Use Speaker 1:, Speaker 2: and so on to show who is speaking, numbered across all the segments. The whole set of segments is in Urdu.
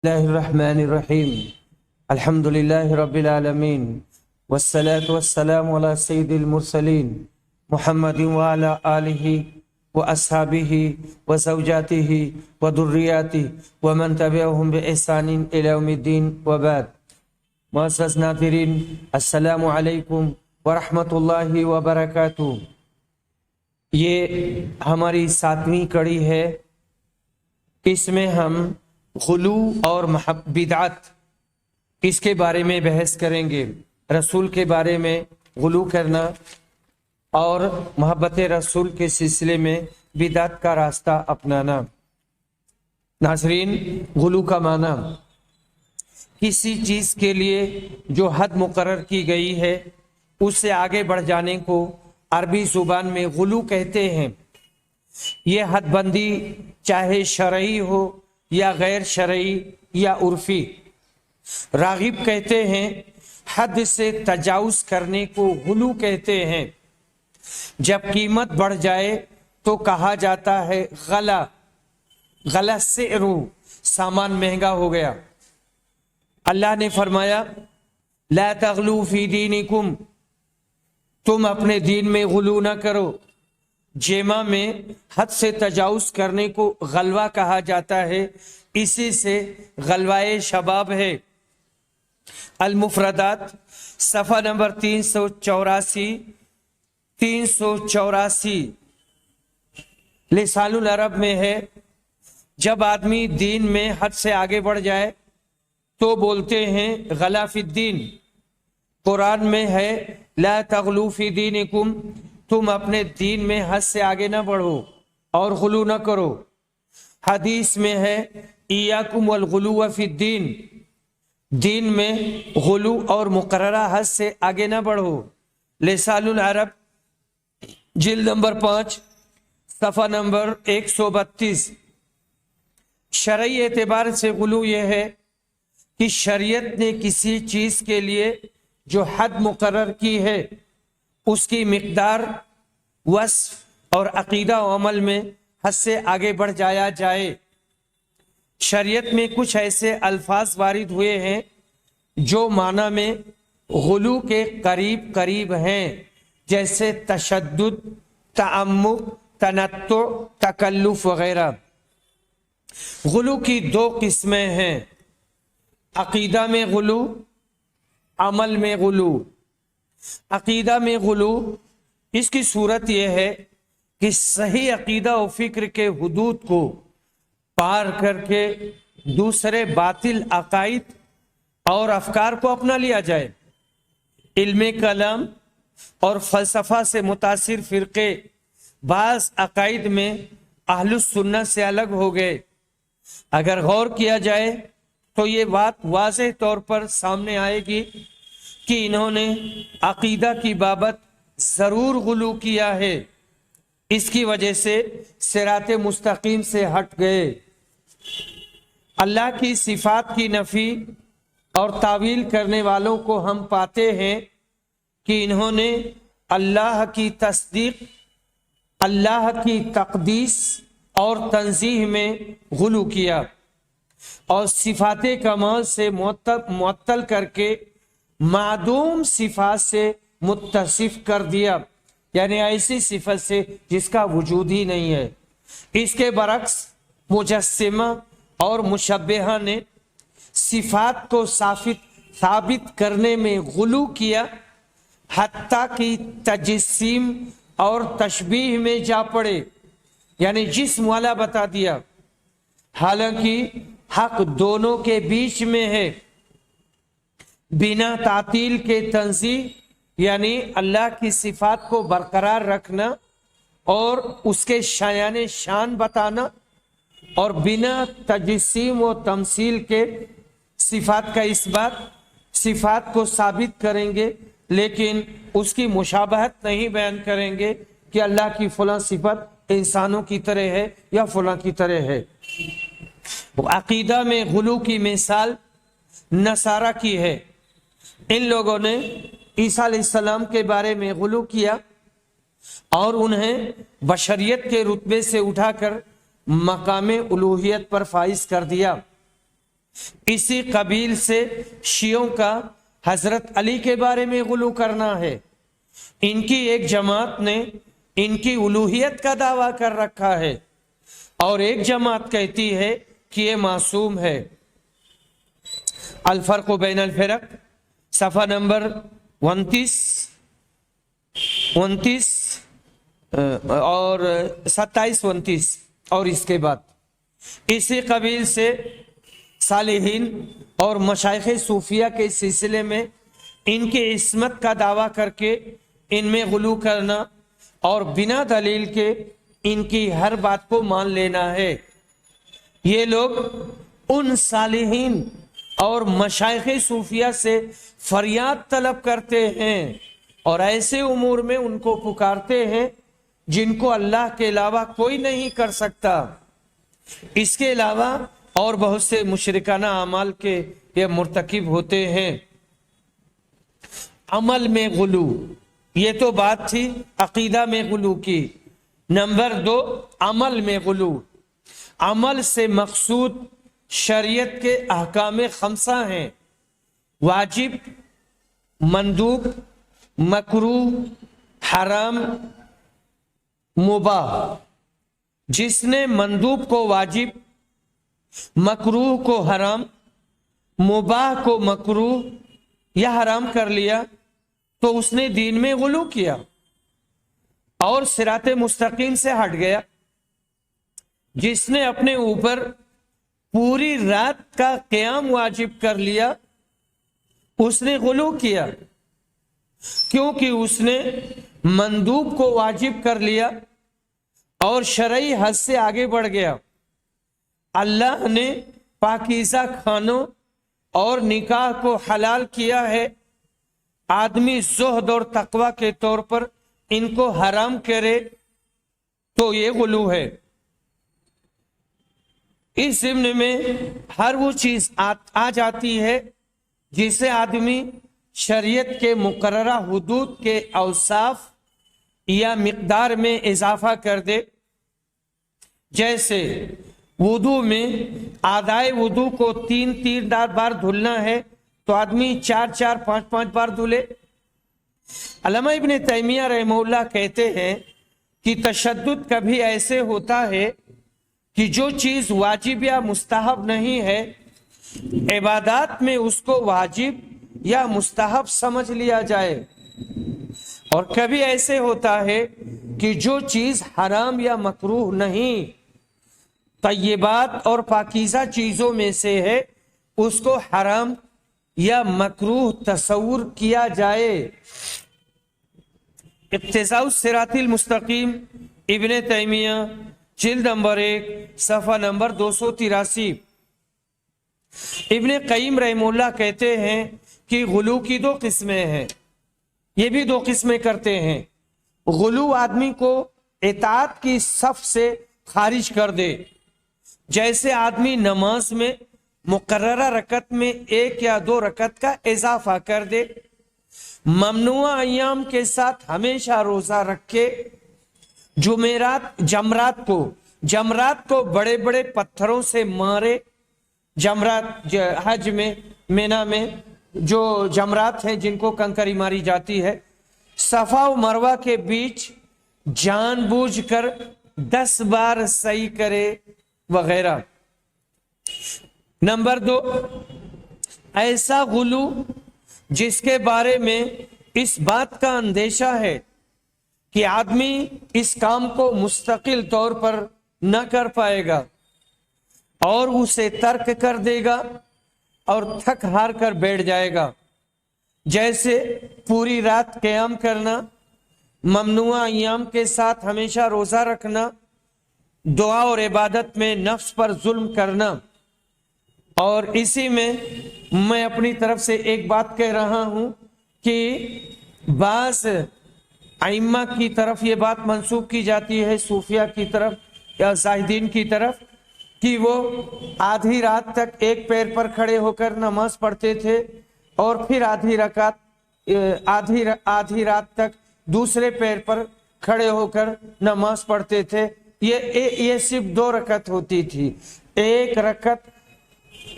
Speaker 1: الله الرحمن الرحيم الحمد لله رب العالمين والصلاة والسلام على سيد المرسلين محمد وعلى آله وأصحابه وزوجاته وذرياته ومن تبعهم بإحسان إلى يوم الدين وبعد. معزز ناظرین، السلام علیکم ورحمۃ اللہ وبرکاتہ. یہ ہماری 7ویں کڑی ہے. اس میں ہم غلو اور بدعت اس کے بارے میں بحث کریں گے. رسول کے بارے میں غلو کرنا اور محبت رسول کے سلسلے میں بدعت کا راستہ اپنانا. ناظرین، غلو کا معنی کسی چیز کے لیے جو حد مقرر کی گئی ہے اس سے آگے بڑھ جانے کو عربی زبان میں غلو کہتے ہیں. یہ حد بندی چاہے شرعی ہو یا غیر شرعی یا عرفی. راغب کہتے ہیں حد سے تجاوز کرنے کو غلو کہتے ہیں. جب قیمت بڑھ جائے تو کہا جاتا ہے غلا سعر، سامان مہنگا ہو گیا. اللہ نے فرمایا لا تغلو فی دینکم، تم اپنے دین میں غلو نہ کرو. جیما میں حد سے تجاوز کرنے کو غلوہ کہا جاتا ہے، اسی سے غلوہ شباب ہے. المفردات صفحہ نمبر 384 لسان العرب میں ہے. جب آدمی دین میں حد سے آگے بڑھ جائے تو بولتے ہیں غلا فی الدین. قرآن میں ہے لا تغلو فی دینکم، تم اپنے دین میں حد سے آگے نہ بڑھو اور غلو نہ کرو. حدیث میں ہے ایاکم والغلو فی الدین، دین میں غلو اور مقررہ حد سے آگے نہ بڑھو. لسان العرب جلد نمبر 5 صفحہ نمبر 132. شرعی اعتبار سے غلو یہ ہے کہ شریعت نے کسی چیز کے لیے جو حد مقرر کی ہے اس کی مقدار، وصف اور عقیدہ و عمل میں حد سے آگے بڑھ جایا جائے. شریعت میں کچھ ایسے الفاظ وارد ہوئے ہیں جو معنی میں غلو کے قریب ہیں، جیسے تشدد، تعمق، تنطع، تکلف وغیرہ. غلو کی 2 قسمیں ہیں: عقیدہ میں غلو، عمل میں غلو. عقیدہ میں غلو اس کی صورت یہ ہے کہ صحیح عقیدہ و فکر کے حدود کو پار کر کے دوسرے باطل عقائد اور افکار کو اپنا لیا جائے. علم کلام اور فلسفہ سے متاثر فرقے بعض عقائد میں اہل السنہ سے الگ ہو گئے. اگر غور کیا جائے تو یہ بات واضح طور پر سامنے آئے گی کہ انہوں نے عقیدہ کی بابت ضرور غلو کیا ہے. اس کی وجہ سے صراط مستقیم سے ہٹ گئے. اللہ کی صفات کی نفی اور تعویل کرنے والوں کو ہم پاتے ہیں کہ انہوں نے اللہ کی تصدیق، اللہ کی تقدیس اور تنزیہ میں غلو کیا اور صفات کمال سے معطل کر کے معدوم صفات سے متصف کر دیا، یعنی ایسی صفت سے جس کا وجود ہی نہیں ہے. اس کے برعکس مجسمہ اور مشبہہ نے صفات کو ثابت کرنے میں غلو کیا، حتیٰ کہ تجسیم اور تشبیہ میں جا پڑے، یعنی جسم والا بتا دیا، حالانکہ حق دونوں کے بیچ میں ہے. بنا تعطیل کے تنزیہ یعنی اللہ کی صفات کو برقرار رکھنا اور اس کے شایان شان بتانا، اور بنا تجسیم و تمثیل کے صفات کا اثبات. صفات کو ثابت کریں گے لیکن اس کی مشابہت نہیں بیان کریں گے کہ اللہ کی فلاں صفت انسانوں کی طرح ہے یا فلاں کی طرح ہے. عقیدہ میں غلو کی مثال نصارہ کی ہے. ان لوگوں نے عیسیٰ علیہ السلام کے بارے میں غلو کیا اور انہیں بشریت کے رتبے سے اٹھا کر مقام الوہیت پر فائز کر دیا. اسی قبیل سے شیعوں کا حضرت علی کے بارے میں غلو کرنا ہے۔ ان کی ایک جماعت نے ان کی الوہیت کا دعویٰ کر رکھا ہے اور ایک جماعت کہتی ہے کہ یہ معصوم ہے۔ الفرق بین الفرق، صفحہ نمبر 29 اور 27-29 اور اس کے بعد اسی قبیل سے صالحین اور مشائخ صوفیہ کے سلسلے میں ان کی عصمت کا دعویٰ کر کے ان میں غلو کرنا اور بنا دلیل کے ان کی ہر بات کو مان لینا ہے۔ یہ لوگ ان صالحین اور مشائخ صوفیہ سے فریاد طلب کرتے ہیں اور ایسے امور میں ان کو پکارتے ہیں جن کو اللہ کے علاوہ کوئی نہیں کر سکتا۔ اس کے علاوہ اور بہت سے مشرکانہ اعمال کے یہ مرتکب ہوتے ہیں۔ عمل میں غلو، یہ تو بات تھی عقیدہ میں غلو کی۔ نمبر 2، عمل میں غلو۔ عمل سے مقصود شریعت کے احکام خمسہ ہیں: واجب، مندوب، مکروہ، حرام، مباح۔ جس نے مندوب کو واجب، مکروہ کو حرام، مباح کو مکروہ یا حرام کر لیا تو اس نے دین میں غلو کیا اور صراط مستقیم سے ہٹ گیا۔ جس نے اپنے اوپر پوری رات کا قیام واجب کر لیا اس نے غلو کیا، کیونکہ اس نے مندوب کو واجب کر لیا اور شرعی حد سے آگے بڑھ گیا۔ اللہ نے پاکیزہ کھانوں اور نکاح کو حلال کیا ہے، آدمی زہد اور تقوی کے طور پر ان کو حرام کرے تو یہ غلو ہے۔ اس ضمن میں ہر وہ چیز آ جاتی ہے جسے آدمی شریعت کے مقررہ حدود کے اوصاف یا مقدار میں اضافہ کر دے۔ جیسے وضو میں آدائے وضو کو 3 بار دھلنا ہے تو آدمی 4 5 بار دھلے۔ علامہ ابن تیمیہ رحمہ اللہ کہتے ہیں کہ تشدد کبھی ایسے ہوتا ہے کہ جو چیز واجب یا مستحب نہیں ہے عبادات میں اس کو واجب یا مستحب سمجھ لیا جائے، اور کبھی ایسے ہوتا ہے کہ جو چیز حرام یا مکروہ نہیں طیبات اور پاکیزہ چیزوں میں سے ہے اس کو حرام یا مکروہ تصور کیا جائے۔ اقتضاء الصراط المستقیم، ابن تیمیہ، جلد نمبر 1، صفحہ نمبر 283۔ ابن قیم رحمہ اللہ کہتے ہیں کہ غلو کی 2 قسمیں ہیں، یہ بھی 2 قسمیں کرتے ہیں۔ غلو آدمی کو اطاعت کی صف سے خارج کر دے، جیسے آدمی نماز میں مقررہ رکعت میں 1 یا 2 رکعت کا اضافہ کر دے، ممنوع ایام کے ساتھ ہمیشہ روزہ رکھے، جمرات کو بڑے بڑے پتھروں سے مارے۔ جمرات حج میں مینا میں جو جمرات ہیں جن کو کنکری ماری جاتی ہے، صفا و مروہ کے بیچ جان بوجھ کر 10 بار سعی کرے وغیرہ۔ نمبر 2، ایسا غلو جس کے بارے میں اس بات کا اندیشہ ہے کہ آدمی اس کام کو مستقل طور پر نہ کر پائے گا اور اسے ترک کر دے گا اور تھک ہار کر بیٹھ جائے گا، جیسے پوری رات قیام کرنا، ممنوع ایام کے ساتھ ہمیشہ روزہ رکھنا، دعا اور عبادت میں نفس پر ظلم کرنا۔ اور اسی میں میں اپنی طرف سے ایک بات کہہ رہا ہوں کہ بعض ائمہ کی طرف یہ بات منسوب کی جاتی ہے، صوفیہ کی طرف یا زاہدین کی طرف، کہ وہ آدھی رات تک ایک پیر پر کھڑے ہو کر نماز پڑھتے تھے اور پھر آدھی رات تک دوسرے پیر پر کھڑے ہو کر نماز پڑھتے تھے۔ یہ صرف 2 رکعت ہوتی تھی، 1 رکعت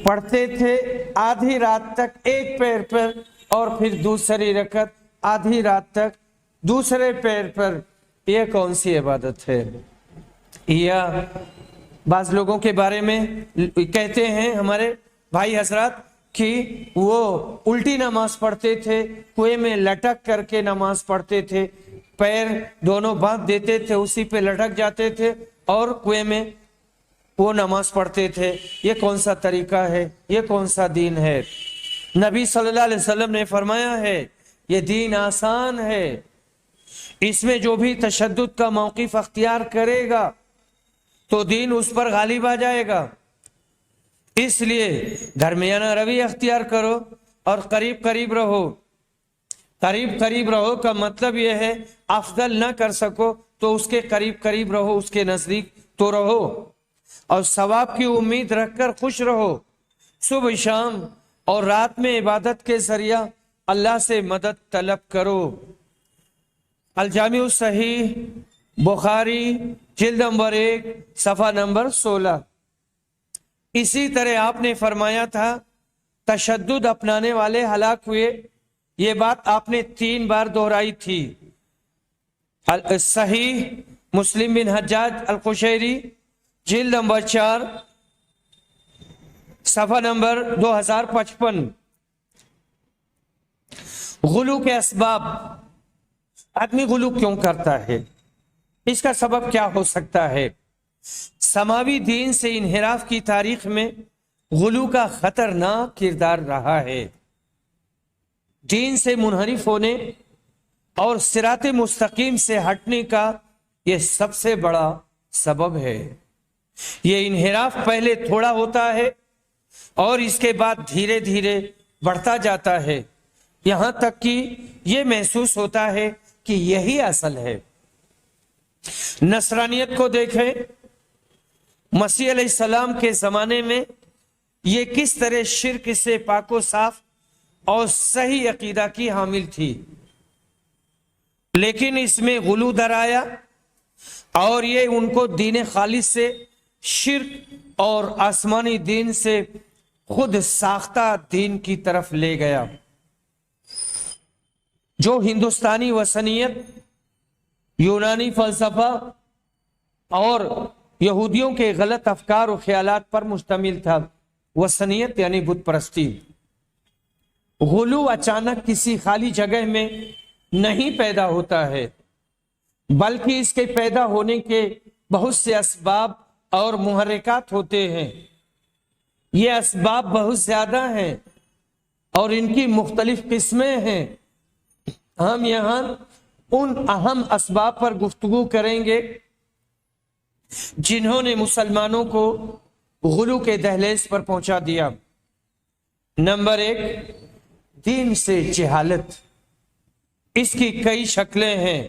Speaker 1: پڑھتے تھے آدھی رات تک ایک پیر پر اور پھر دوسری رکعت آدھی رات تک دوسرے پیر پر. یہ کون سی عبادت ہے؟ یا بعض لوگوں کے بارے میں کہتے ہیں ہمارے بھائی حضرات کہ وہ الٹی نماز پڑھتے تھے، کنویں میں لٹک کر کے نماز پڑھتے تھے، پیر دونوں باندھ دیتے تھے، اسی پہ لٹک جاتے تھے اور کنویں میں وہ نماز پڑھتے تھے. یہ کون سا طریقہ ہے؟ یہ کون سا دین ہے؟ نبی صلی اللہ علیہ وسلم نے فرمایا ہے یہ دین آسان ہے، اس میں جو بھی تشدد کا موقف اختیار کرے گا تو دین اس پر غالب آ جائے گا. اس لیے درمیانہ روی اختیار کرو اور قریب قریب رہو. قریب قریب رہو کا مطلب یہ ہے افضل نہ کر سکو تو اس کے قریب قریب رہو، اس کے نزدیک تو رہو، اور ثواب کی امید رکھ کر خوش رہو. صبح شام اور رات میں عبادت کے ذریعہ اللہ سے مدد طلب کرو. الجامع الصحیح بخاری جلد نمبر 1 صفحہ نمبر 16. اسی طرح آپ نے فرمایا تھا تشدد اپنانے والے ہلاک ہوئے. یہ بات آپ نے 3 بار دہرائی تھی. صحیح مسلم بن حجاج القشیری جلد نمبر 4 صفحہ نمبر 2055. غلو کے اسباب. آدمی غلو کیوں کرتا ہے؟ اس کا سبب کیا ہو سکتا ہے؟ سماوی دین سے انحراف کی تاریخ میں غلو کا خطرناک کردار رہا ہے. دین سے منحرف ہونے اور صراط مستقیم سے ہٹنے کا یہ سب سے بڑا سبب ہے. یہ انحراف پہلے تھوڑا ہوتا ہے اور اس کے بعد دھیرے دھیرے بڑھتا جاتا ہے، یہاں تک کہ یہ محسوس ہوتا ہے کہ یہی اصل ہے. نصرانیت کو دیکھیں، مسیح علیہ السلام کے زمانے میں یہ کس طرح شرک سے پاک و صاف اور صحیح عقیدہ کی حامل تھی، لیکن اس میں غلو در آیا اور یہ ان کو دین خالص سے شرک اور آسمانی دین سے خود ساختہ دین کی طرف لے گیا. جو ہندوستانی وثنیت، یونانی فلسفہ اور یہودیوں کے غلط افکار و خیالات پر مشتمل تھا. وثنیت یعنی بت پرستی. غلو اچانک کسی خالی جگہ میں نہیں پیدا ہوتا ہے، بلکہ اس کے پیدا ہونے کے بہت سے اسباب اور محرکات ہوتے ہیں. یہ اسباب بہت زیادہ ہیں اور ان کی مختلف قسمیں ہیں. ہم یہاں ان اہم اسباب پر گفتگو کریں گے جنہوں نے مسلمانوں کو غلو کے دہلیز پر پہنچا دیا. نمبر 1، دین سے جہالت. اس کی کئی شکلیں ہیں.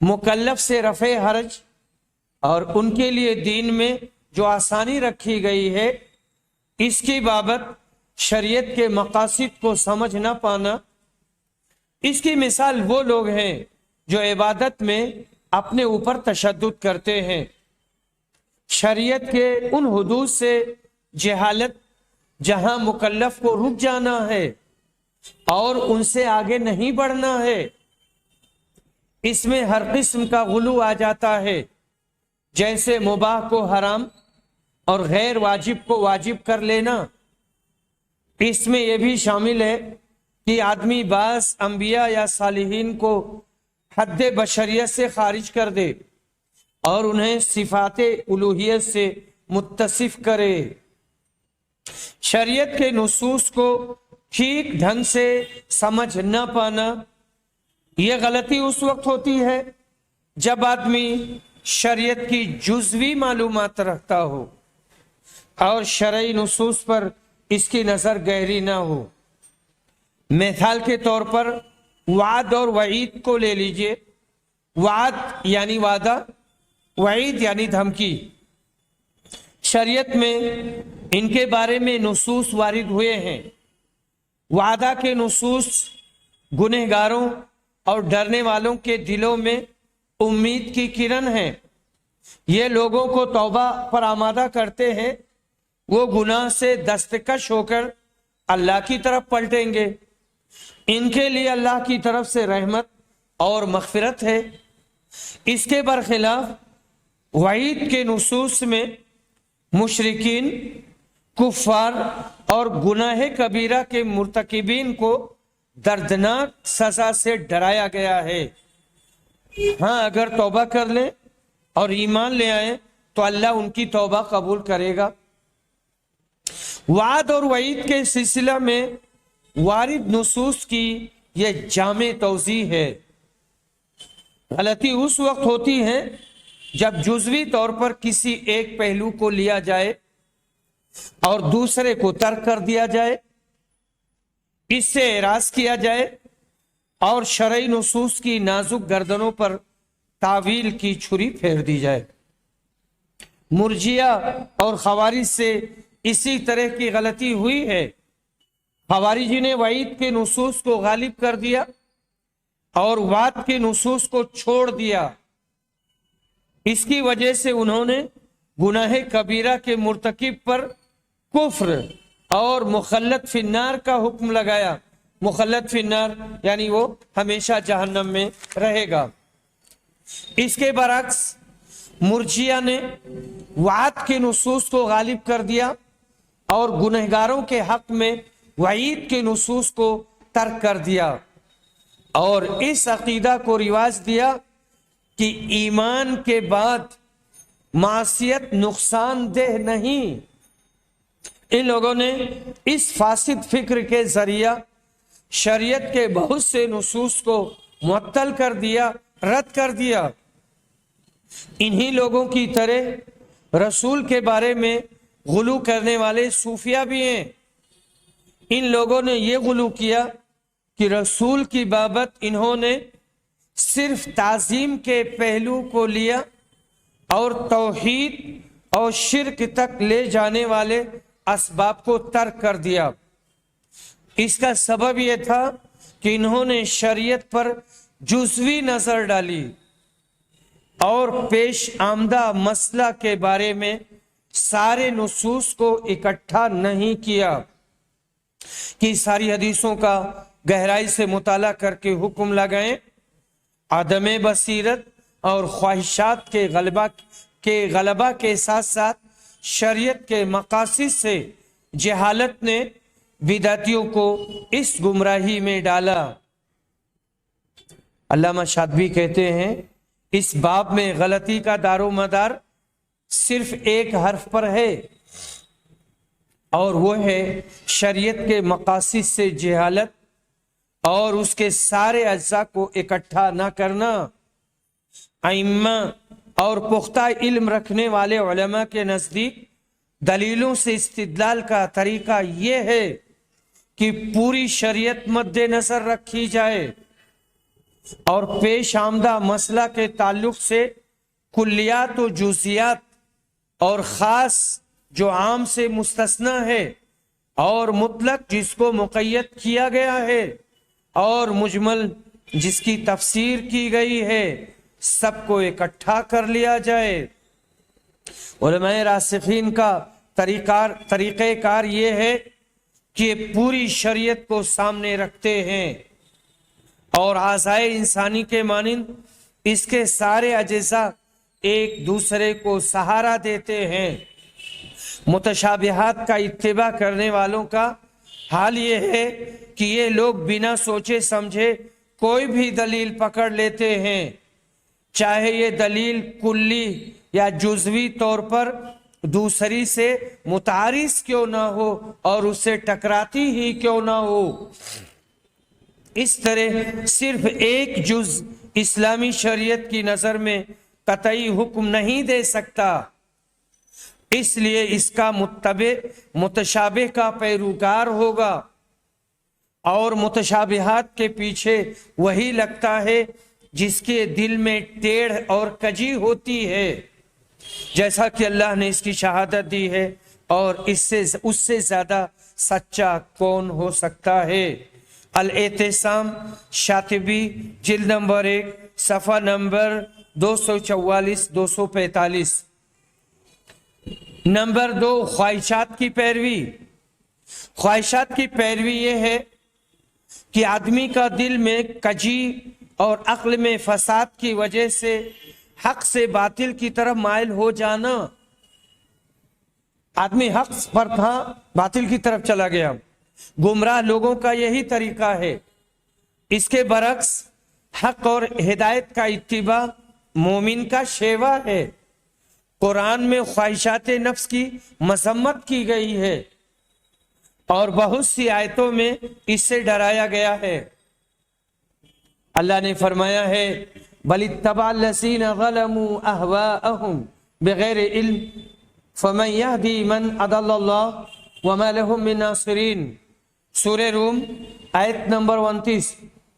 Speaker 1: مکلف سے رفع حرج اور ان کے لیے دین میں جو آسانی رکھی گئی ہے اس کی بابت شریعت کے مقاصد کو سمجھ نہ پانا. اس کی مثال وہ لوگ ہیں جو عبادت میں اپنے اوپر تشدد کرتے ہیں. شریعت کے ان حدود سے جہالت جہاں مکلف کو رک جانا ہے اور ان سے آگے نہیں بڑھنا ہے، اس میں ہر قسم کا غلو آ جاتا ہے. جیسے مباح کو حرام اور غیر واجب کو واجب کر لینا. اس میں یہ بھی شامل ہے کہ آدمی بعض انبیاء یا صالحین کو حد بشریت سے خارج کر دے اور انہیں صفات الوہیت سے متصف کرے. شریعت کے نصوص کو ٹھیک ڈھنگ سے سمجھ نہ پانا، یہ غلطی اس وقت ہوتی ہے جب آدمی شریعت کی جزوی معلومات رکھتا ہو اور شرعی نصوص پر اس کی نظر گہری نہ ہو. مثال کے طور پر وعد اور وعید کو لے لیجئے. وعد یعنی وعدہ، وعید یعنی دھمکی. شریعت میں ان کے بارے میں نصوص وارد ہوئے ہیں. وعدہ کے نصوص گنہگاروں اور ڈرنے والوں کے دلوں میں امید کی کرن ہیں. یہ لوگوں کو توبہ پر آمادہ کرتے ہیں وہ گناہ سے دستکش ہو کر اللہ کی طرف پلٹیں گے۔ ان کے لیے اللہ کی طرف سے رحمت اور مغفرت ہے۔ اس کے برخلاف وعید کے نصوص میں مشرکین، کفار اور گناہ کبیرہ کے مرتکبین کو دردناک سزا سے ڈرایا گیا ہے۔ ہاں، اگر توبہ کر لیں اور ایمان لے آئیں تو اللہ ان کی توبہ قبول کرے گا۔ وعد اور وعید کے سلسلہ میں وارد نصوص کی یہ جامع توضیح ہے۔ غلطی اس وقت ہوتی ہے جب جزوی طور پر کسی ایک پہلو کو لیا جائے اور دوسرے کو ترک کر دیا جائے، اس سے اعراض کیا جائے اور شرعی نصوص کی نازک گردنوں پر تعویل کی چھری پھیر دی جائے۔ مرجیہ اور خوارج سے اسی طرح کی غلطی ہوئی ہے۔ خوارجی نے وعید کے نصوص کو غالب کر دیا اور وعد کے نصوص کو چھوڑ دیا۔ اس کی وجہ سے انہوں نے گناہ کبیرہ کے مرتکب پر کفر اور مخلد فی النار کا حکم لگایا۔ مخلد فی النار یعنی وہ ہمیشہ جہنم میں رہے گا۔ اس کے برعکس مرجیہ نے وعد کے نصوص کو غالب کر دیا اور گنہگاروں کے حق میں وعید کے نصوص کو ترک کر دیا اور اس عقیدہ کو رواج دیا کہ ایمان کے بعد معصیت نقصان دہ نہیں۔ ان لوگوں نے اس فاسد فکر کے ذریعہ شریعت کے بہت سے نصوص کو معطل کر دیا، رد کر دیا۔ انہی لوگوں کی طرح رسول کے بارے میں غلو کرنے والے صوفیہ بھی ہیں۔ ان لوگوں نے یہ غلو کیا کہ رسول کی بابت انہوں نے صرف تعظیم کے پہلو کو لیا اور توحید اور شرک تک لے جانے والے اسباب کو ترک کر دیا۔ اس کا سبب یہ تھا کہ انہوں نے شریعت پر جزوی نظر ڈالی اور پیش آمدہ مسئلہ کے بارے میں سارے نصوص کو اکٹھا نہیں کیا کہ ساری حدیثوں کا گہرائی سے مطالعہ کر کے حکم لگائیں۔ عدم بصیرت اور خواہشات کے غلبہ کے ساتھ ساتھ شریعت کے مقاصد سے جہالت نے بدعتیوں کو اس گمراہی میں ڈالا۔ علامہ شاطبی کہتے ہیں اس باب میں غلطی کا دار و مدار صرف ایک حرف پر ہے اور وہ ہے شریعت کے مقاصد سے جہالت اور اس کے سارے اجزاء کو اکٹھا نہ کرنا۔ ائمہ اور پختہ علم رکھنے والے علماء کے نزدیک دلیلوں سے استدلال کا طریقہ یہ ہے کہ پوری شریعت مد نظر رکھی جائے اور پیش آمدہ مسئلہ کے تعلق سے کلیات و جزیات اور خاص جو عام سے مستثنی ہے اور مطلق جس کو مقید کیا گیا ہے اور مجمل جس کی تفسیر کی گئی ہے، سب کو اکٹھا کر لیا جائے۔ علماء راسخین کا طریقہ کار یہ ہے کہ پوری شریعت کو سامنے رکھتے ہیں اور اعضائے انسانی کے مانند اس کے سارے اجزاء ایک دوسرے کو سہارا دیتے ہیں۔ متشابہات کا اتباع کرنے والوں کا حال یہ ہے کہ یہ لوگ بنا سوچے سمجھے کوئی بھی دلیل پکڑ لیتے ہیں، چاہے یہ دلیل کلی یا جزوی طور پر دوسری سے متعارض کیوں نہ ہو اور اس سے ٹکراتی ہی کیوں نہ ہو۔ اس طرح صرف ایک جز اسلامی شریعت کی نظر میں قطعی حکم نہیں دے سکتا، اس لیے اس کا متبع متشابہ کا پیروکار ہوگا اور متشابہات کے پیچھے وہی لگتا ہے جس کے دل میں ٹیڑھ اور کجی ہوتی ہے، جیسا کہ اللہ نے اس کی شہادت دی ہے اور اس سے زیادہ سچا کون ہو سکتا ہے۔ الاعتصام شاطبی جلد نمبر 1 صفحہ نمبر 244-245۔ نمبر 2 خواہشات کی پیروی. خواہشات کی پیروی یہ ہے کہ آدمی کا دل میں کجی اور عقل میں فساد کی وجہ سے حق سے باطل کی طرف مائل ہو جانا. آدمی حق پر تھا، باطل کی طرف چلا گیا. گمراہ لوگوں کا یہی طریقہ ہے. اس کے برعکس حق اور ہدایت کا اتباع مومن کا شیوا ہے. قرآن میں خواہشات نفس کی مذمت کی گئی ہے اور بہت سی آیتوں میں اس سے ڈرایا گیا ہے. اللہ نے فرمایا ہے بل اتبع الذین ظلموا اہواءہم بغیر علم فمن یہدی من اضل اللہ وما لهم من ناصرین. سورہ روم آیت نمبر 29.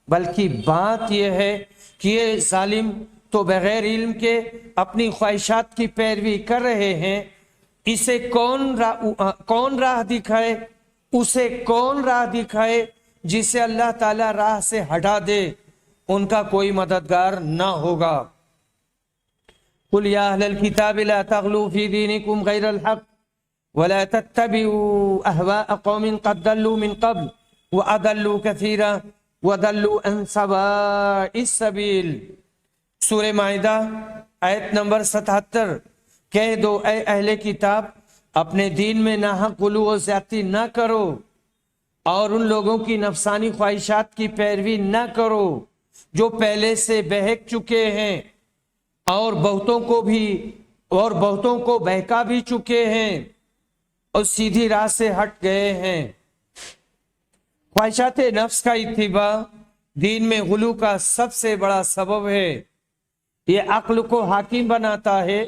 Speaker 1: بلکہ بات یہ ہے کہ یہ ظالم تو بغیر علم کے اپنی خواہشات کی پیروی کر رہے ہیں. اسے کون راہ دکھائے، اسے کون راہ دکھائے جسے اللہ تعالی راہ سے ہٹا دے. ان کا کوئی مددگار نہ ہوگا. قل یا اہل الکتاب لا تغلوا فی دینکم غیر الحق ولا تتبعوا اہواء قوم قد ضلوا من قبل واضلوا کثیرا وضلوا عن سواء السبیل. سورہ مائدہ آیت نمبر 77. کہہ دو اے اہل کتاب اپنے دین میں ناحق غلو و زیادتی نہ کرو اور ان لوگوں کی نفسانی خواہشات کی پیروی نہ کرو جو پہلے سے بہک چکے ہیں اور بہتوں کو بہکا بھی چکے ہیں اور سیدھی راہ سے ہٹ گئے ہیں. خواہشات نفس کا اتباع دین میں غلو کا سب سے بڑا سبب ہے. یہ عقل کو حاکم بناتا ہے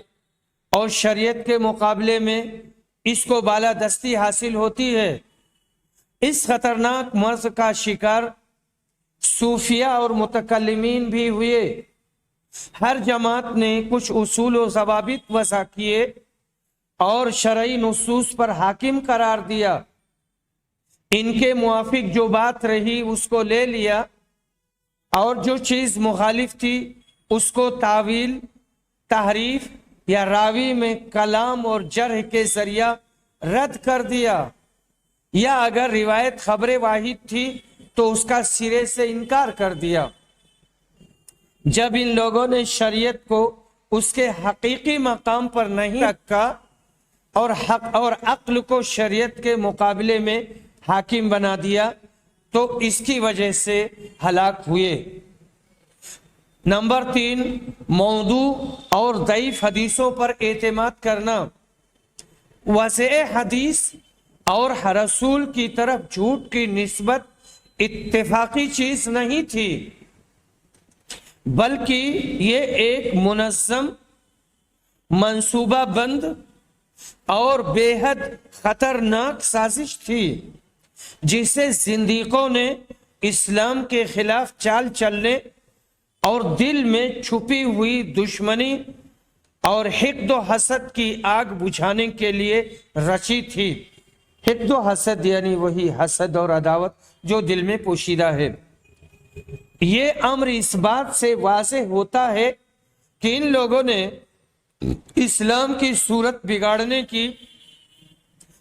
Speaker 1: اور شریعت کے مقابلے میں اس کو بالادستی حاصل ہوتی ہے. اس خطرناک مرض کا شکار صوفیہ اور متکلمین بھی ہوئے. ہر جماعت نے کچھ اصول و ضوابط وضع کیے اور شرعی نصوص پر حاکم قرار دیا. ان کے موافق جو بات رہی اس کو لے لیا اور جو چیز مخالف تھی اس کو تاویل، تحریف یا راوی میں کلام اور جرح کے ذریعہ رد کر دیا، یا اگر روایت خبر واحد تھی تو اس کا سرے سے انکار کر دیا. جب ان لوگوں نے شریعت کو اس کے حقیقی مقام پر نہیں رکھا اور حق اور عقل کو شریعت کے مقابلے میں حاکم بنا دیا تو اس کی وجہ سے ہلاک ہوئے. نمبر 3 موضوع اور ضعیف حدیثوں پر اعتماد کرنا. وضع حدیث اور رسول کی طرف جھوٹ کی نسبت اتفاقی چیز نہیں تھی، بلکہ یہ ایک منظم، منصوبہ بند اور بے حد خطرناک سازش تھی جسے زندیقوں نے اسلام کے خلاف چال چلنے اور دل میں چھپی ہوئی دشمنی اور حقد و حسد کی آگ بجھانے کے لیے رچی تھی. حقد و حسد یعنی وہی حسد اور عداوت جو دل میں پوشیدہ ہے. یہ امر اس بات سے واضح ہوتا ہے کہ ان لوگوں نے اسلام کی صورت بگاڑنے کی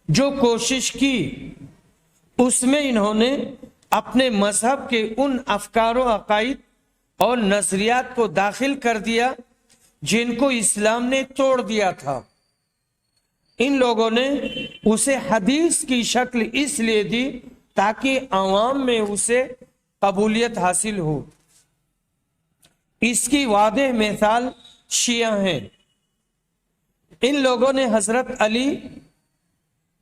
Speaker 1: جو کوشش کی اس میں انہوں نے اپنے مذہب کے ان افکار و عقائد اور نظریات کو داخل کر دیا جن کو اسلام نے توڑ دیا تھا. ان لوگوں نے اسے حدیث کی شکل اس لیے دی تاکہ عوام میں اسے قبولیت حاصل ہو. اس کی واضح مثال شیعہ ہیں. ان لوگوں نے حضرت علی،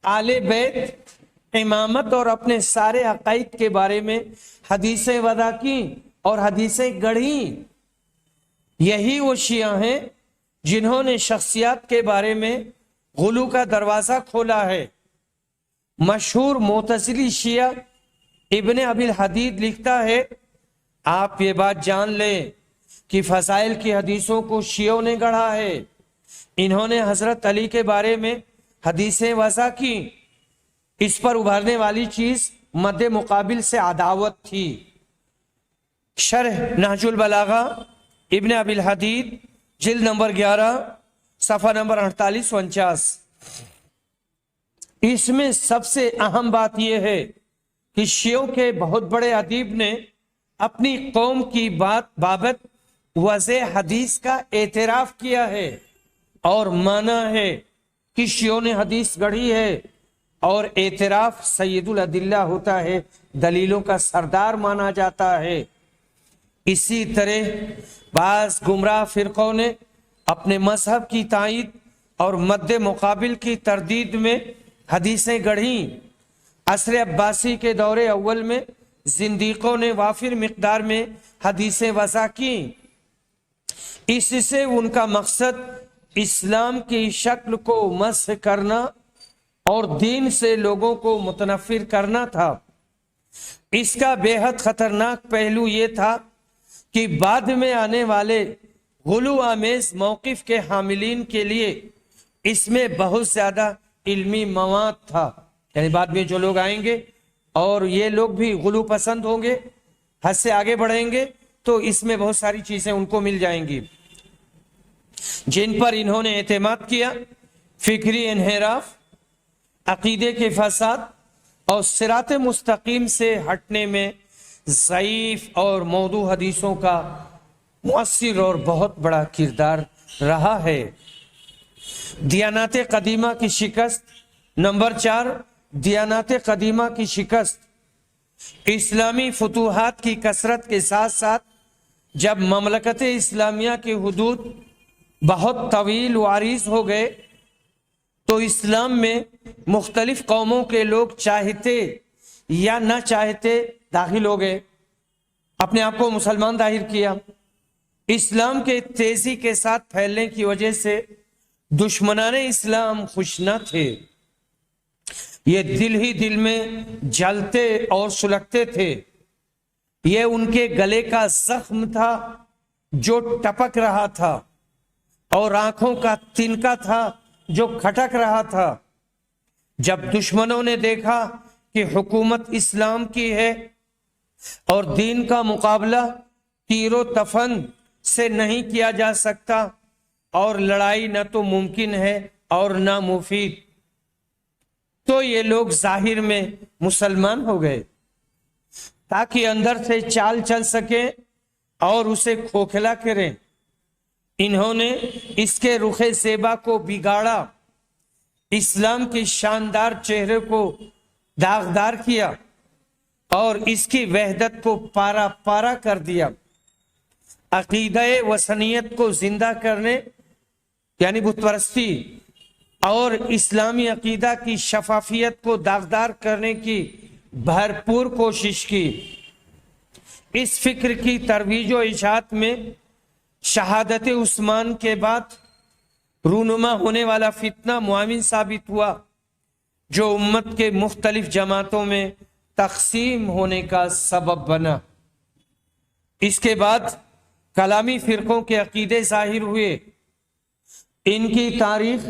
Speaker 1: آل بیت، امامت اور اپنے سارے عقائد کے بارے میں حدیثیں وضع کی اور حدیثیں گڑھی. یہی وہ شیعہ ہیں جنہوں نے شخصیات کے بارے میں غلو کا دروازہ کھولا ہے. مشہور معتزلی شیعہ ابن ابی الحدید لکھتا ہے آپ یہ بات جان لیں کہ فضائل کی حدیثوں کو شیعوں نے گڑھا ہے. انہوں نے حضرت علی کے بارے میں حدیثیں وضع کی. اس پر ابھرنے والی چیز مد مقابل سے عداوت تھی. شرح نہج البلاغہ ابن ابی الحدید جلد نمبر 11 صفحہ نمبر 48 و 49. اس میں سب سے اہم بات یہ ہے کہ شیعوں کے بہت بڑے ادیب نے اپنی قوم کی بابت وضع حدیث کا اعتراف کیا ہے اور مانا ہے کہ شیعوں نے حدیث گڑھی ہے، اور اعتراف سید الادلہ ہوتا ہے، دلیلوں کا سردار مانا جاتا ہے۔ اسی طرح بعض گمراہ فرقوں نے اپنے مذہب کی تائید اور مد مقابل کی تردید میں حدیثیں گڑھیں۔ عصر عباسی کے دور اول میں زندیقوں نے وافر مقدار میں حدیثیں وضع کیں۔ اس سے ان کا مقصد اسلام کی شکل کو مسح کرنا اور دین سے لوگوں کو متنفر کرنا تھا۔ اس کا بے حد خطرناک پہلو یہ تھا کہ بعد میں آنے والے غلو آمیز موقف کے حاملین کے لیے اس میں بہت زیادہ علمی مواد تھا، یعنی بعد میں جو لوگ آئیں گے اور یہ لوگ بھی غلو پسند ہوں گے، حد سے آگے بڑھیں گے، تو اس میں بہت ساری چیزیں ان کو مل جائیں گی جن پر انہوں نے اعتماد کیا۔ فکری انحراف، عقیدے کے فساد اور صراط مستقیم سے ہٹنے میں ضعیف اور موضوع حدیثوں کا مؤثر اور بہت بڑا کردار رہا ہے۔ دیانات قدیمہ کی شکست۔ نمبر 4، دیانات قدیمہ کی شکست۔ اسلامی فتوحات کی کثرت کے ساتھ ساتھ جب مملکت اسلامیہ کے حدود بہت طویل و عریض ہو گئے تو اسلام میں مختلف قوموں کے لوگ چاہتے یا نہ چاہتے داخل ہو گئے، اپنے آپ کو مسلمان ظاہر کیا۔ اسلام کے تیزی کے ساتھ پھیلنے کی وجہ سے دشمنان اسلام خوش نہ تھے، یہ دل ہی دل میں جلتے اور سلگتے تھے۔ یہ ان کے گلے کا زخم تھا جو ٹپک رہا تھا، اور آنکھوں کا تنکا تھا جو کھٹک رہا تھا۔ جب دشمنوں نے دیکھا کہ حکومت اسلام کی ہے اور دین کا مقابلہ تیر و تفن سے نہیں کیا جا سکتا اور لڑائی نہ تو ممکن ہے اور نہ مفید، تو یہ لوگ ظاہر میں مسلمان ہو گئے تاکہ اندر سے چال چل سکے اور اسے کھوکھلا کریں۔ انہوں نے اس کے رخ زیبا کو بگاڑا، اسلام کے شاندار چہرے کو داغدار کیا اور اس کی وحدت کو پارا پارا کر دیا۔ عقیدہ وثنیت کو زندہ کرنے یعنی بت پرستی اور اسلامی عقیدہ کی شفافیت کو داغدار کرنے کی بھرپور کوشش کی۔ اس فکر کی ترویج و اشاعت میں شہادت عثمان کے بعد رونما ہونے والا فتنہ معاون ثابت ہوا جو امت کے مختلف جماعتوں میں تقسیم ہونے کا سبب بنا۔ اس کے بعد کلامی فرقوں کے عقیدے ظاہر ہوئے، ان کی تاریخ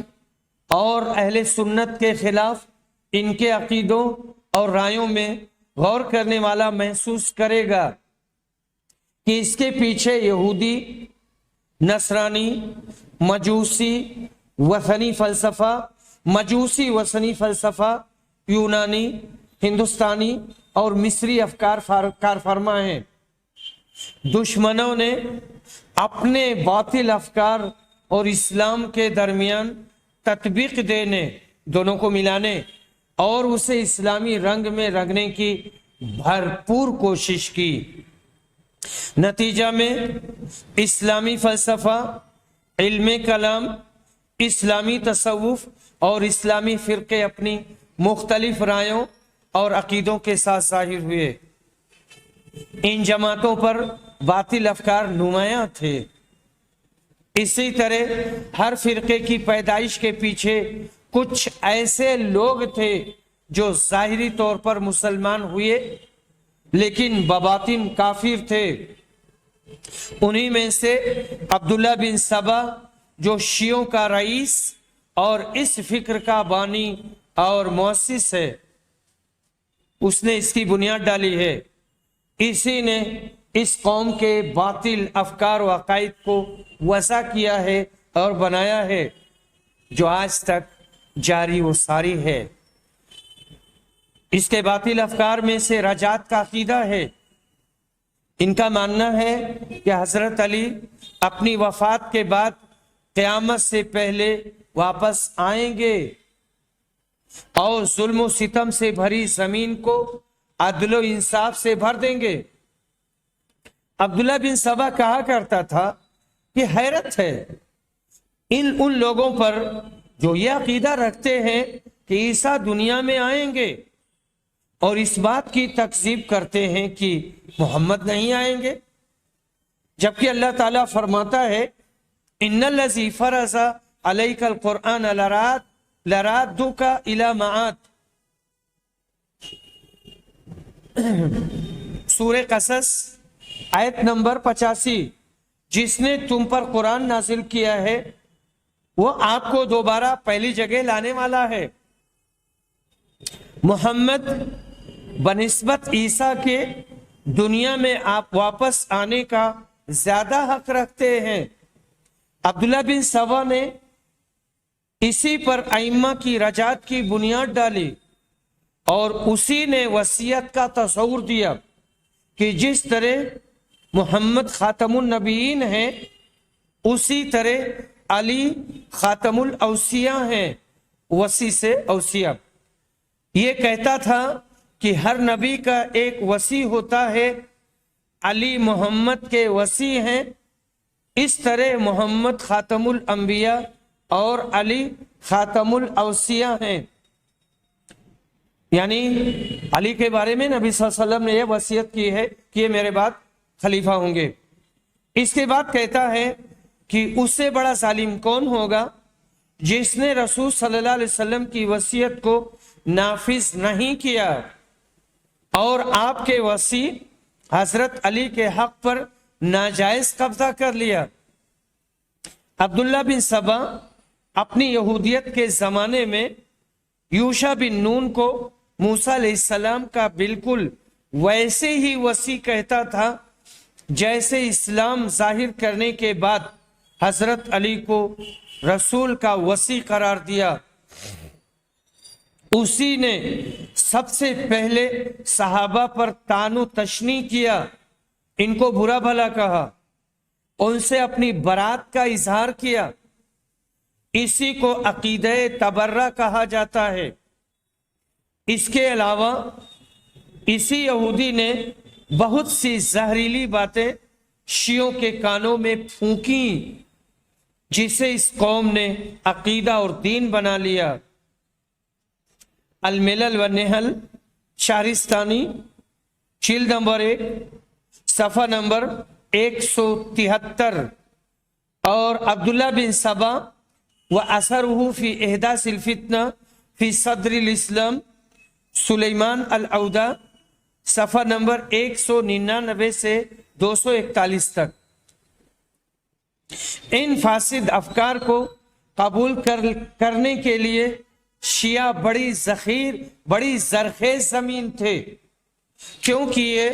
Speaker 1: اور اہل سنت کے خلاف ان کے عقیدوں اور رائیوں میں غور کرنے والا محسوس کرے گا کہ اس کے پیچھے یہودی، نصرانی، مجوسی وثنی فلسفہ، یونانی، ہندوستانی اور مصری افکار کار فرما ہیں۔ دشمنوں نے اپنے باطل افکار اور اسلام کے درمیان تطبیق دینے، دونوں کو ملانے اور اسے اسلامی رنگ میں رنگنے کی بھرپور کوشش کی۔ نتیجہ میں اسلامی فلسفہ، علم کلام، اسلامی تصوف اور اسلامی فرقے اپنی مختلف رائیوں اور عقیدوں کے ساتھ ظاہر ہوئے۔ ان جماعتوں پر باطل افکار نمایاں تھے۔ اسی طرح ہر فرقے کی پیدائش کے پیچھے کچھ ایسے لوگ تھے جو ظاہری طور پر مسلمان ہوئے لیکن بباطن کافر تھے۔ انہی میں سے عبداللہ بن سبا جو شیعوں کا رئیس اور اس فکر کا بانی اور مؤسس ہے، اس نے اس کی بنیاد ڈالی ہے۔ اسی نے اس قوم کے باطل افکار و عقائد کو وضع کیا ہے اور بنایا ہے جو آج تک جاری و ساری ہے۔ اس کے باطل افکار میں سے رجعت کا عقیدہ ہے۔ ان کا ماننا ہے کہ حضرت علی اپنی وفات کے بعد قیامت سے پہلے واپس آئیں گے اور ظلم و ستم سے بھری زمین کو عدل و انصاف سے بھر دیں گے۔ عبداللہ بن سبا کہا کرتا تھا کہ حیرت ہے ان لوگوں پر جو یہ عقیدہ رکھتے ہیں کہ عیسیٰ دنیا میں آئیں گے اور اس بات کی تکذیب کرتے ہیں کہ محمد نہیں آئیں گے، جبکہ اللہ تعالیٰ فرماتا ہے ان الذی فرض علیک القرآن لرادک الی معاد، سورہ قصص آیت نمبر 85، جس نے تم پر قرآن نازل کیا ہے وہ آپ کو دوبارہ پہلی جگہ لانے والا ہے۔ محمد بنسبت عیسیٰ کے دنیا میں آپ واپس آنے کا زیادہ حق رکھتے ہیں۔ عبداللہ بن سبا نے اسی پر ائمہ کی رجعت کی بنیاد ڈالی اور اسی نے وصیت کا تصور دیا کہ جس طرح محمد خاتم النبیین ہیں اسی طرح علی خاتم الاوصیاء ہیں، وصی سے اوصیاء۔ یہ کہتا تھا کہ ہر نبی کا ایک وصی ہوتا ہے، علی محمد کے وصی ہیں، اس طرح محمد خاتم الانبیاء اور علی خاتم الاوصیاء ہیں۔ یعنی علی کے بارے میں نبی صلی اللہ علیہ وسلم نے یہ وصیت کی ہے کہ یہ میرے بعد خلیفہ ہوں گے۔ اس کے بعد کہتا ہے کہ اس سے بڑا ظالم کون ہوگا جس نے رسول صلی اللہ علیہ وسلم کی وصیت کو نافذ نہیں کیا اور آپ کے وصی حضرت علی کے حق پر ناجائز قبضہ کر لیا۔ عبداللہ بن سبا اپنی یہودیت کے زمانے میں یوشع بن نون کو موسیٰ علیہ السلام کا بالکل ویسے ہی وصی کہتا تھا جیسے اسلام ظاہر کرنے کے بعد حضرت علی کو رسول کا وصی قرار دیا۔ اسی نے سب سے پہلے صحابہ پر طعن و تشنیع کیا، ان کو برا بھلا کہا، ان سے اپنی برات کا اظہار کیا۔ اسی کو عقیدہ تبرہ کہا جاتا ہے۔ اس کے علاوہ اسی یہودی نے بہت سی زہریلی باتیں شیعوں کے کانوں میں پھونکی، جسے اس قوم نے عقیدہ اور دین بنا لیا۔ الملل والنحل شہرستانی جلد نمبر 1 صفحہ نمبر 173۔ اور عبداللہ بن سبا وَأَثَرُهُ فِي إِحْدَاثِ الْفِتْنَةِ فِي صَدْرِ الْإِسْلَامِ سلیمان العودہ صفحہ نمبر 199 سے 241 تک۔ ان فاسد افکار کو قبول کرنے کے لیے شیعہ بڑی زرخیز زمین تھے، کیونکہ یہ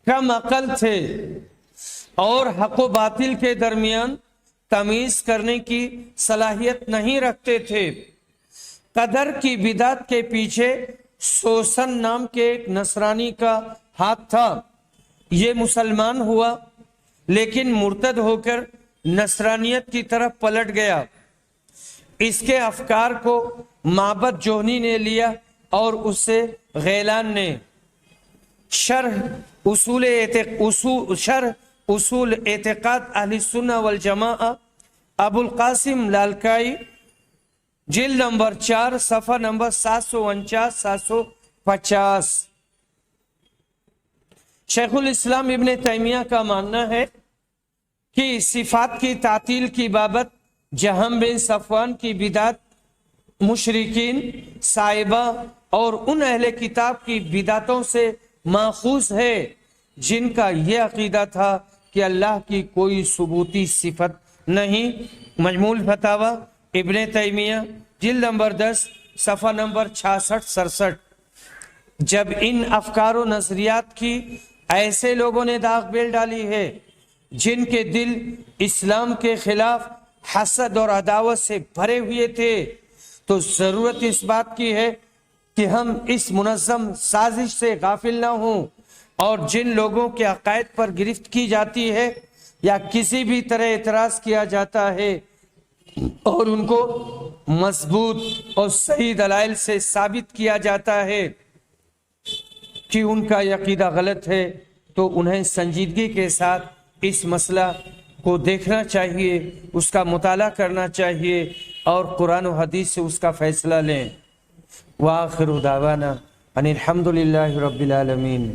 Speaker 1: کم عقل تھے اور حق و باطل کے درمیان تمیز کرنے کی صلاحیت نہیں رکھتے تھے۔ قدر کی بدعت کے پیچھے سوسن نام کے ایک نصرانی کا ہاتھ تھا۔ یہ مسلمان ہوا لیکن مرتد ہو کر نصرانیت کی طرف پلٹ گیا۔ اس کے افکار کو معبد جوہنی نے لیا اور اسے غیلان نے شرح اصول اعتقاد اہل سنہ والجماعہ ابو القاسم لالکائی جلد نمبر 4 صفحہ نمبر 749-750۔ شیخ الاسلام ابن تیمیہ کا ماننا ہے کہ صفات کی تعطیل کی بابت جہم بن صفوان کی بدعت مشرکین صائبہ اور ان اہل کتاب کی بدعتوں سے ماخوذ ہے جن کا یہ عقیدہ تھا کہ اللہ کی کوئی ثبوتی صفت نہیں۔ مجموع الفتاوی ابن تیمیہ جلد نمبر 10 صفحہ نمبر 66-67۔ جب ان افکار و نظریات کی ایسے لوگوں نے داغ بیل ڈالی ہے جن کے دل اسلام کے خلاف حسد اور عداوت سے بھرے ہوئے تھے، تو ضرورت اس بات کی ہے کہ ہم اس منظم سازش سے غافل نہ ہوں، اور جن لوگوں کے عقائد پر گرفت کی جاتی ہے یا کسی بھی طرح اعتراض کیا جاتا ہے اور ان کو مضبوط اور صحیح دلائل سے ثابت کیا جاتا ہے کہ ان کا عقیدہ غلط ہے، تو انہیں سنجیدگی کے ساتھ اس مسئلہ کو دیکھنا چاہیے، اس کا مطالعہ کرنا چاہیے اور قرآن و حدیث سے اس کا فیصلہ لیں۔ وآخر دعوانا ان الحمد للہ رب العالمین۔